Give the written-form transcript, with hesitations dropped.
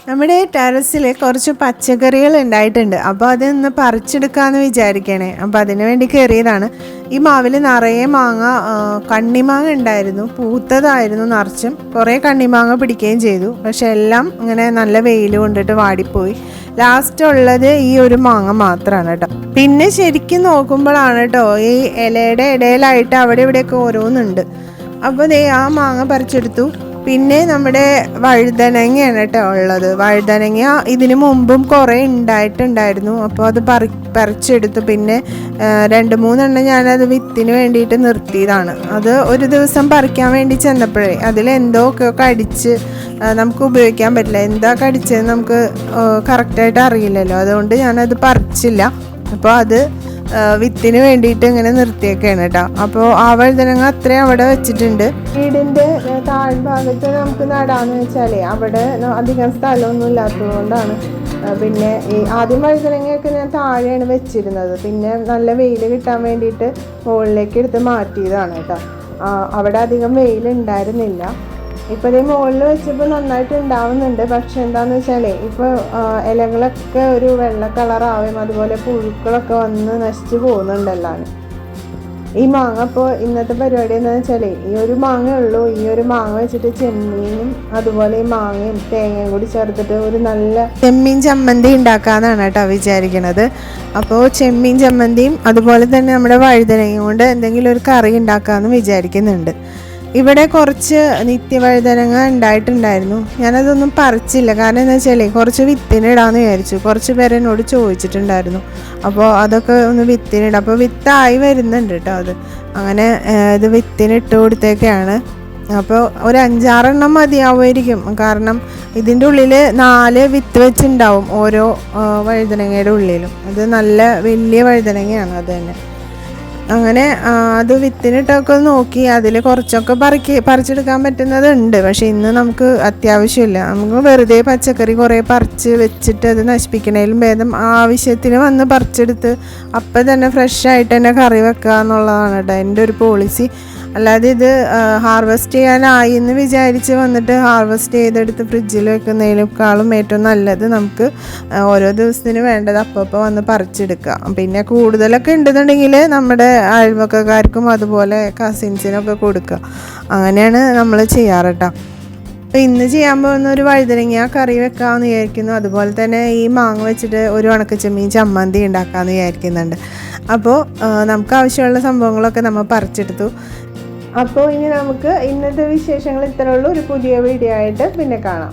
നമ്മുടെ ടെറസിൽ കുറച്ച് പച്ചക്കറികൾ ഉണ്ടായിട്ടുണ്ട്. അപ്പോൾ അതൊന്ന് പറിച്ചെടുക്കാമെന്ന് വിചാരിക്കണേ. അപ്പോൾ അതിന് വേണ്ടി കയറിയതാണ്. ഈ മാവിൽ നിറയെ മാങ്ങ, കണ്ണിമാങ്ങ ഉണ്ടായിരുന്നു. പൂത്തതായിരുന്നു നിറച്ചും. കുറേ കണ്ണിമാങ്ങ പിടിക്കുകയും ചെയ്തു. പക്ഷെ എല്ലാം ഇങ്ങനെ നല്ല വെയിൽ കൊണ്ടിട്ട് വാടിപ്പോയി. ലാസ്റ്റ് ഉള്ളത് ഈ ഒരു മാങ്ങ മാത്രമാണ് കേട്ടോ. പിന്നെ ശരിക്കും നോക്കുമ്പോഴാണ് കേട്ടോ ഈ ഇലയുടെ ഇടയിലായിട്ട് അവിടെ ഇവിടെയൊക്കെ ഓരോന്നുണ്ട്. അപ്പോൾ ദേ ആ മാങ്ങ പറിച്ചെടുത്തു. പിന്നെ നമ്മുടെ വഴുതനങ്ങയാണ് കേട്ടോ ഉള്ളത്. വഴുതനങ്ങ ഇതിന് മുമ്പും കുറേ ഉണ്ടായിട്ടുണ്ടായിരുന്നു. അപ്പോൾ അത് പറിച്ചെടുത്തു. പിന്നെ 2-3 ഞാനത് വിത്തിന് വേണ്ടിയിട്ട് നിർത്തിയതാണ്. അത് ഒരു ദിവസം പറിക്കാൻ വേണ്ടി ചെന്നപ്പോഴേ അതിലെന്തോ ഒക്കെ കടിച്ച് നമുക്ക് ഉപയോഗിക്കാൻ പറ്റില്ല. എന്താ കടിച്ചതെന്ന് നമുക്ക് കറക്റ്റായിട്ട് അറിയില്ലല്ലോ. അതുകൊണ്ട് ഞാനത് പറിച്ചില്ല. അപ്പോൾ അത് വിത്തിന് വേണ്ടിയിട്ട് ഇങ്ങനെ നിർത്തിയൊക്കെയാണ് കേട്ടോ. അപ്പോൾ ആ വഴുതനങ്ങ അത്രയും അവിടെ വെച്ചിട്ടുണ്ട്. വീടിൻ്റെ താഴ്ഭാഗത്ത് നമുക്ക് നടാന്ന് വെച്ചാലേ അവിടെ അധികം സ്ഥലമൊന്നും ഇല്ലാത്തത് കൊണ്ടാണ്. പിന്നെ ഈ ആദ്യം വഴുതനങ്ങയൊക്കെ ഞാൻ താഴെയാണ് വെച്ചിരുന്നത്. പിന്നെ നല്ല വെയിൽ കിട്ടാൻ വേണ്ടിയിട്ട് മുകളിലേക്ക് എടുത്ത് മാറ്റിയതാണ് കേട്ടോ. അവിടെ അധികം വെയിലുണ്ടായിരുന്നില്ല. ഇപ്പോൾ ഇതേ മുകളിൽ വെച്ചപ്പോൾ നന്നായിട്ട് ഉണ്ടാവുന്നുണ്ട്. പക്ഷെ എന്താണെന്ന് വെച്ചാൽ ഇപ്പോൾ ഇലകളൊക്കെ ഒരു വെള്ള കളറാവും. അതുപോലെ പുഴുക്കളൊക്കെ വന്ന് നശിച്ച് പോകുന്നുണ്ടെല്ലാം. ഈ മാങ്ങ ഇപ്പോൾ ഇന്നത്തെ പരിപാടി എന്താണെന്ന് വെച്ചാൽ ഈ ഒരു മാങ്ങ ഉള്ളൂ. ഈ ഒരു മാങ്ങ വെച്ചിട്ട് ചെമ്മീനും അതുപോലെ ഈ മാങ്ങയും തേങ്ങയും കൂടി ചേർത്തിട്ട് ഒരു നല്ല ചെമ്മീൻ ചമ്മന്തി ഉണ്ടാക്കാമെന്നാണ് കേട്ടോ വിചാരിക്കണത്. അപ്പോൾ ചെമ്മീൻ ചമ്മന്തിയും അതുപോലെ തന്നെ നമ്മുടെ വഴുതനങ്ങയും കൊണ്ട് എന്തെങ്കിലും ഒരു കറി ഉണ്ടാക്കാമെന്ന് വിചാരിക്കുന്നുണ്ട്. ഇവിടെ കുറച്ച് നിത്യവഴുതനങ്ങ ഉണ്ടായിട്ടുണ്ടായിരുന്നു. ഞാനതൊന്നും പറിച്ചില്ല. കാരണം എന്താ വെച്ചാൽ കുറച്ച് വിത്തിനിടാമെന്ന് വിചാരിച്ചു. കുറച്ച് പേര് എന്നോട് ചോദിച്ചിട്ടുണ്ടായിരുന്നു. അപ്പോൾ അതൊക്കെ ഒന്ന് വിത്തിനിടാം. അപ്പോൾ വിത്തായി വരുന്നുണ്ട് കേട്ടോ. അത് അങ്ങനെ ഇത് വിത്തിനിട്ട് കൊടുത്തേക്കാണ്. അപ്പോൾ ഒരു 5-6 മതിയാവുമായിരിക്കും. കാരണം ഇതിൻ്റെ ഉള്ളിൽ 4 വിത്ത് വെച്ചുണ്ടാവും ഓരോ വഴുതനങ്ങയുടെ ഉള്ളിലും. അത് നല്ല വലിയ വഴുതനങ്ങയാണ് അത് തന്നെ. അങ്ങനെ അത് വിത്തിനിട്ടൊക്കെ നോക്കി. അതിൽ കുറച്ചൊക്കെ പറിച്ചെടുക്കാൻ പറ്റുന്നതുണ്ട്. പക്ഷേ ഇന്ന് നമുക്ക് അത്യാവശ്യമില്ല. നമുക്ക് വെറുതെ പച്ചക്കറി കുറേ പറിച്ച് വെച്ചിട്ട് അത് നശിപ്പിക്കണേലും ഭേദം ആവശ്യത്തിന് വന്ന് പറിച്ചെടുത്ത് അപ്പം തന്നെ ഫ്രഷായിട്ട് തന്നെ കറി വെക്കുക എന്നുള്ളതാണ് കേട്ടോ എൻ്റെ ഒരു പോളിസി. അല്ലാതെ ഇത് ഹാർവെസ്റ്റ് ചെയ്യാനായി എന്ന് വിചാരിച്ച് വന്നിട്ട് ഹാർവെസ്റ്റ് ചെയ്തെടുത്ത് ഫ്രിഡ്ജിൽ വെക്കുന്നതിനേക്കാളും ഏറ്റവും നല്ലത് നമുക്ക് ഓരോ ദിവസത്തിന് വേണ്ടത് അപ്പോൾ വന്ന് പറിച്ചെടുക്കുക. പിന്നെ കൂടുതലൊക്കെ ഉണ്ടെന്നുണ്ടെങ്കിൽ നമ്മുടെ അയൽവക്കക്കാർക്കും അതുപോലെ കസിൻസിനൊക്കെ കൊടുക്കുക. അങ്ങനെയാണ് നമ്മൾ ചെയ്യാറ് കേട്ടോ. അപ്പോൾ ഇന്ന് ചെയ്യാൻ പോകുന്ന ഒരു വഴുതനങ്ങ കറി വെക്കാമെന്ന് വിചാരിക്കുന്നു. അതുപോലെ തന്നെ ഈ മാങ്ങ വെച്ചിട്ട് ഒരു ഉണക്കച്ചെമ്മീൻ ചമ്മന്തി ഉണ്ടാക്കാമെന്ന് വിചാരിക്കുന്നുണ്ട്. അപ്പോൾ നമുക്ക് ആവശ്യമുള്ള സംഭവങ്ങളൊക്കെ നമ്മൾ പറിച്ചെടുത്തു. അപ്പോൾ ഇനി നമുക്ക് ഇന്നത്തെ വിശേഷങ്ങൾ ഇത്രയേ ഉള്ളൂ. ഒരു പുതിയ വീഡിയോ ആയിട്ട് പിന്നെ കാണാം.